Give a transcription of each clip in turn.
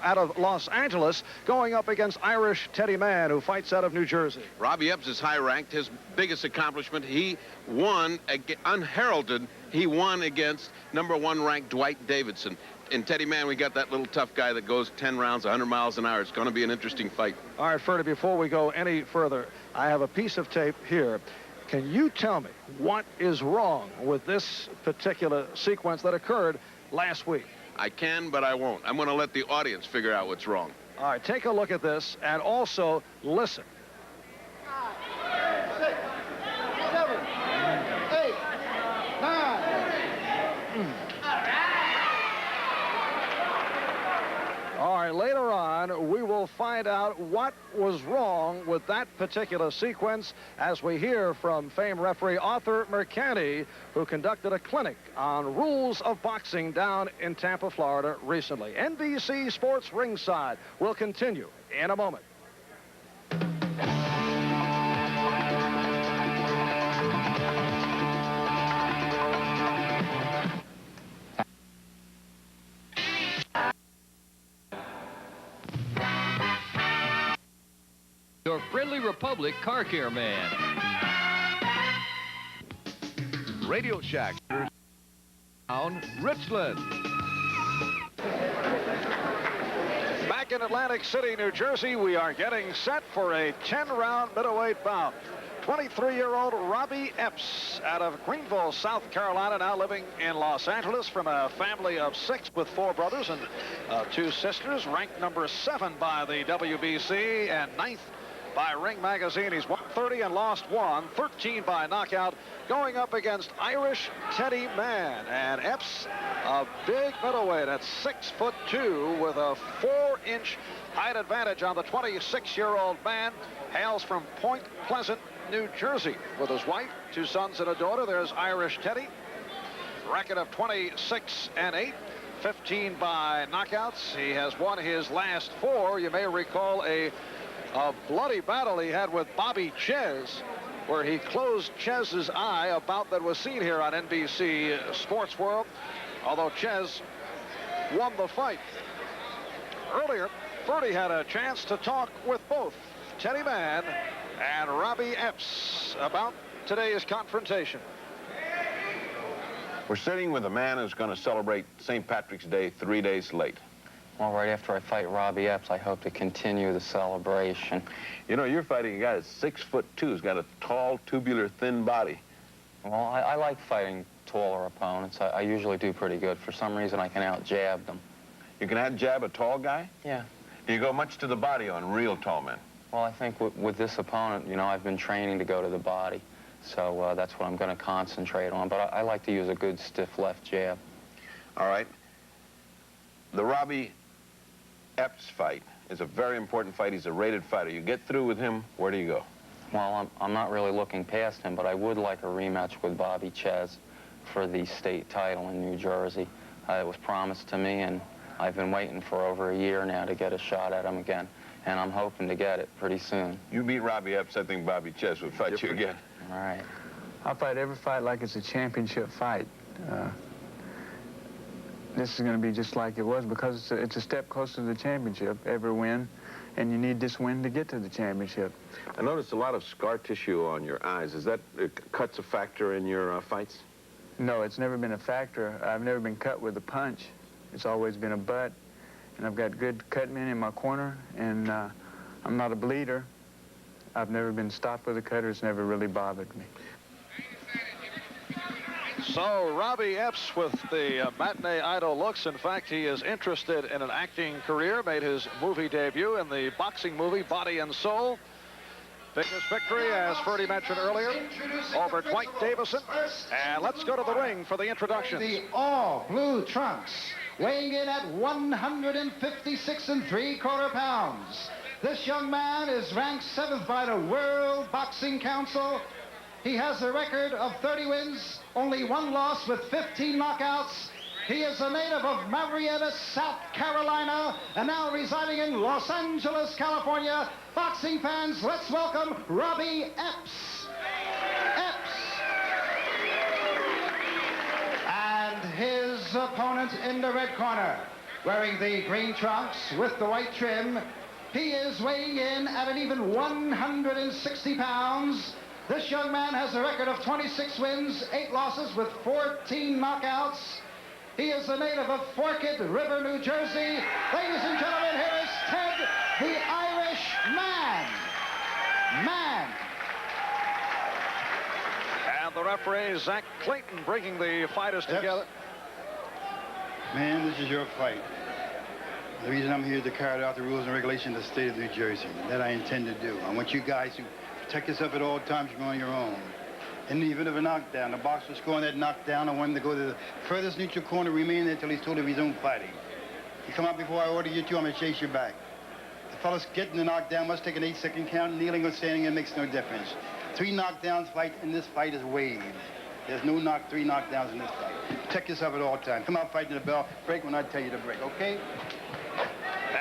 out of Los Angeles, going up against Irish Teddy Mann, who fights out of New Jersey. Robby Epps is high-ranked. His biggest accomplishment, he won, unheralded, he won against #1 ranked Dwight Davidson. In Teddy Mann, we got that little tough guy that goes 10 rounds, 100 miles an hour. It's going to be an interesting fight. All right, Ferdy, before we go any further, I have a piece of tape here. Can you tell me what is wrong with this particular sequence that occurred last week? I can, but I won't. I'm going to let the audience figure out what's wrong. All right, take a look at this and also listen. 5, 6, 7, 8, 9. All right, later on, we will find out what was wrong with that particular sequence as we hear from famed referee Arthur Mercante, who conducted a clinic on rules of boxing down in Tampa, Florida recently. NBC Sports Ringside will continue in a moment. Your friendly Republic car care man. Radio Shack, down Richland. Back in Atlantic City, New Jersey, we are getting set for a 10-round middleweight bout. 23-year-old Robby Epps out of Greenville, South Carolina, now living in Los Angeles, from a family of 6 with 4 brothers and 2 sisters, ranked #7 by the WBC and 9th by Ring Magazine. He's 130 and lost 1, 13 by knockout, going up against Irish Teddy Mann. And Epps, a big middleweight at 6'2", with a 4-inch height advantage on the 26-year-old man, hails from Point Pleasant, New Jersey, with his wife, 2 sons and a daughter. There's Irish Teddy, record of 26-8. 15 by knockouts. He has won his last 4. You may recall a bloody battle he had with Bobby Ches, where he closed Ches's eye, a bout that was seen here on NBC Sports World, although Ches won the fight. Earlier, Ferdy had a chance to talk with both Teddy Mann and Robby Epps about today's confrontation. We're sitting with a man who's going to celebrate St. Patrick's Day 3 days late. Well, right after I fight Robby Epps, I hope to continue the celebration. You know, you're fighting a guy that's 6'2", who's got a tall, tubular, thin body. Well, I like fighting taller opponents. I usually do pretty good. For some reason, I can out-jab them. You can out-jab a tall guy? Yeah. Do you go much to the body on real tall men? Well, I think with this opponent, you know, I've been training to go to the body. So that's what I'm going to concentrate on. But I like to use a good stiff left jab. All right. The Robby Epps fight is a very important fight. He's a rated fighter. You get through with him, where do you go? Well, I'm not really looking past him, but I would like a rematch with Bobby Ches for the state title in New Jersey. It was promised to me, and I've been waiting for over a year now to get a shot at him again, and I'm hoping to get it pretty soon. You beat Robby Epps, I think Bobby Ches would fight you again. All right. I fight every fight like it's a championship fight. This is going to be just like it was, because it's a step closer to the championship, every win, and you need this win to get to the championship. I noticed a lot of scar tissue on your eyes. Is that cuts a factor in your fights? No, it's never been a factor. I've never been cut with a punch. It's always been a butt, and I've got good cut men in my corner, and I'm not a bleeder. I've never been stopped with a cutter. It's never really bothered me. So Robby Epps with the matinee idol looks. In fact, he is interested in an acting career. Made his movie debut in the boxing movie Body and Soul. Biggest victory, as Ferdy mentioned earlier, over Dwight Davidson. And let's go to the ring for the introductions. The all-blue trunks, weighing in at 156 3/4 pounds. This young man is ranked 7th by the World Boxing Council. He has a record of 30 wins, only 1 loss with 15 knockouts. He is a native of Marietta, South Carolina, and now residing in Los Angeles, California. Boxing fans, let's welcome Robby Epps. And his opponent in the red corner, wearing the green trunks with the white trim. He is weighing in at an even 160 pounds. This young man has a record of 26 wins, 8 losses with 14 knockouts. He is a native of Forked River, New Jersey. Ladies and gentlemen, here is Ted, the Irish Man. And the referee, Zach Clayton, bringing the fighters together. Man, this is your fight. The reason I'm here is to carry out the rules and regulations of the state of New Jersey. That I intend to do. I want you guys to protect yourself at all times from on your own. In the event of a knockdown, the boxer scoring that knockdown, I want him to go to the furthest neutral corner, remain there until he's told of his own fighting. You come out before I order you to, I'm going to chase you back. The fellas getting the knockdown must take an 8-second count. Kneeling or standing, it makes no difference. 3 knockdowns fight in this fight is waived. There's no 3 knockdowns in this fight. Protect yourself at all times. Come out fighting the bell. Break when I tell you to break, okay?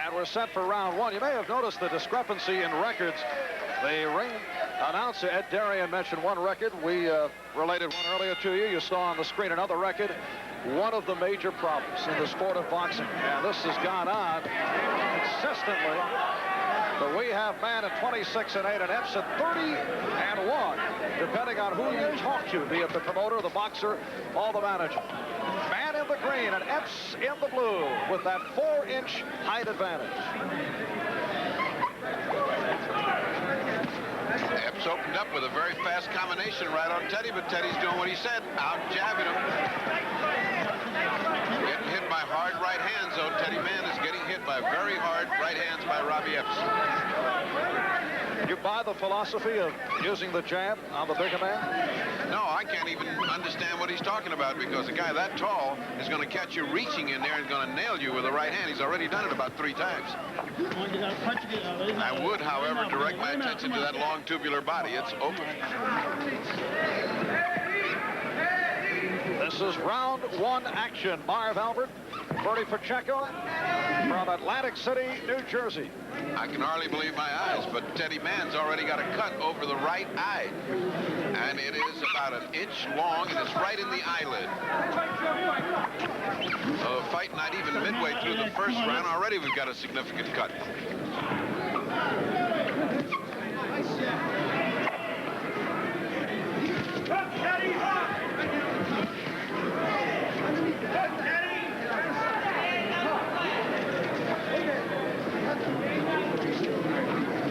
And we're set for round 1. You may have noticed the discrepancy in records. The ring announcer, Ed Darien, mentioned one record. We related one earlier to you. You saw on the screen another record. One of the major problems in the sport of boxing. And this has gone on consistently. But we have Mann at 26-8 and Epps at 30-1, depending on who you talk to, be it the promoter, the boxer, or the manager. Mann in the green and Epps in the blue with that 4-inch height advantage. Epps opened up with a very fast combination right on Teddy, but Teddy's doing what he said, out jabbing him. Getting hit by hard right hands, though. Teddy Mann is getting hit by very hard right hands by Robby Epps. You buy the philosophy of using the jab on the bigger man? No, I can't even understand what he's talking about, because a guy that tall is going to catch you reaching in there and going to nail you with the right hand. He's already done it about 3 times. I would, however, direct my attention to that long tubular body. It's open. This is round 1 action. Marv Albert, Bertie Pacheco from Atlantic City, New Jersey. I can hardly believe my eyes, but Teddy Mann's already got a cut over the right eye. And it is about 1 inch long, and it's right in the eyelid. So fight not even midway through the first round, already we've got a significant cut.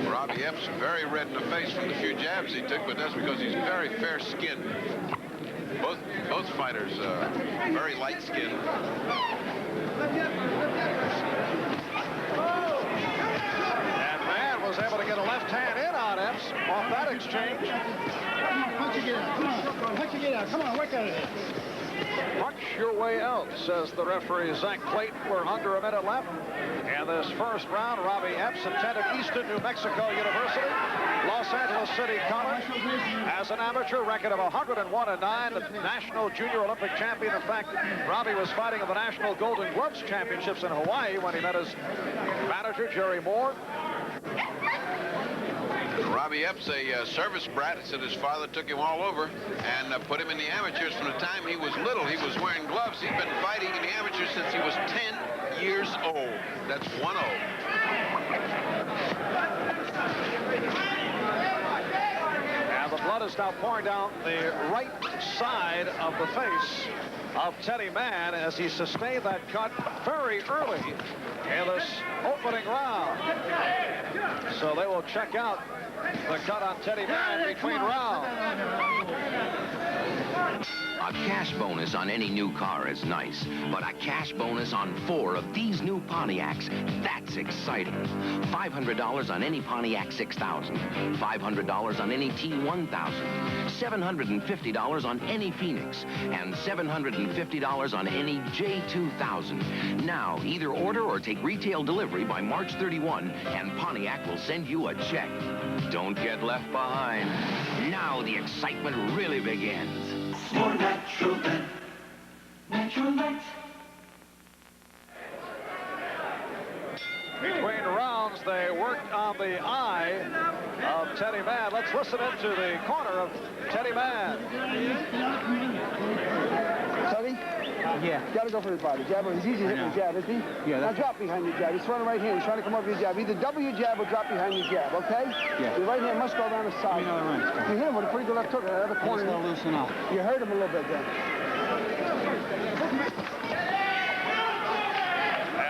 Robby Epps very red in the face from the few jabs he took, but that's because he's very fair-skinned. Both fighters very light-skinned. And Mann was able to get a left hand in on Epps off that exchange. Come on, punch your get out. Come on, punch your get out. Come on, work out of it. Punch your way out, says the referee, Zach Clayton. We're under a minute left. And this first round, Robby Epps attended Eastern New Mexico University, Los Angeles City College. As an amateur, record of 101-9, the National Junior Olympic champion. In fact, Robby was fighting in the National Golden Gloves Championships in Hawaii when he met his manager, Jerry Moore. Robby Epps, a service brat, said his father took him all over and put him in the amateurs from the time he was little. He was wearing gloves. He's been fighting in the amateurs since he was 10 years old. That's 1-0. And the blood is now pouring down the right side of the face of Teddy Mann as he sustained that cut very early in this opening round. So they will check out the cut on Teddy Mann between rounds. A cash bonus on any new car is nice, but a cash bonus on 4 of these new Pontiacs, that's exciting. $500 on any Pontiac 6000, $500 on any T1000, $750 on any Phoenix, and $750 on any J2000. Now, either order or take retail delivery by March 31, and Pontiac will send you a check. Don't get left behind. Now the excitement really begins. More natural than natural light. Between rounds, they worked on the eye of Teddy Mann. Let's listen into the corner of Teddy Mann. Teddy, Yeah. Got to go for his body. Jab, he's easy hitting the jab, isn't he? Yeah. Now drop behind your jab. He's throwing right hand. He's trying to come over your jab. Either double your jab or drop behind your jab, okay? Yeah. Your right hand must go around the side. You hit him with a pretty good left hook at the other corner. He's going to loosen up. You hurt him a little bit then.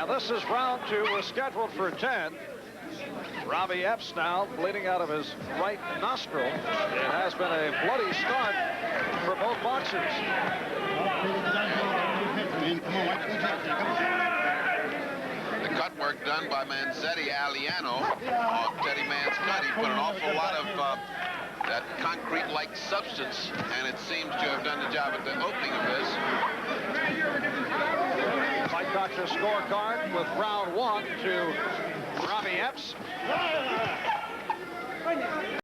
And this is round 2. Was scheduled for 10. Robby Epps now bleeding out of his right nostril. It has been a bloody start for both boxers. The cut work done by Manzetti Aliano on Teddy Mann's cut. He put an awful lot of that concrete-like substance, and it seems to have done the job at the opening of this. Fight Doctor scorecard with round 1 to Robby Epps.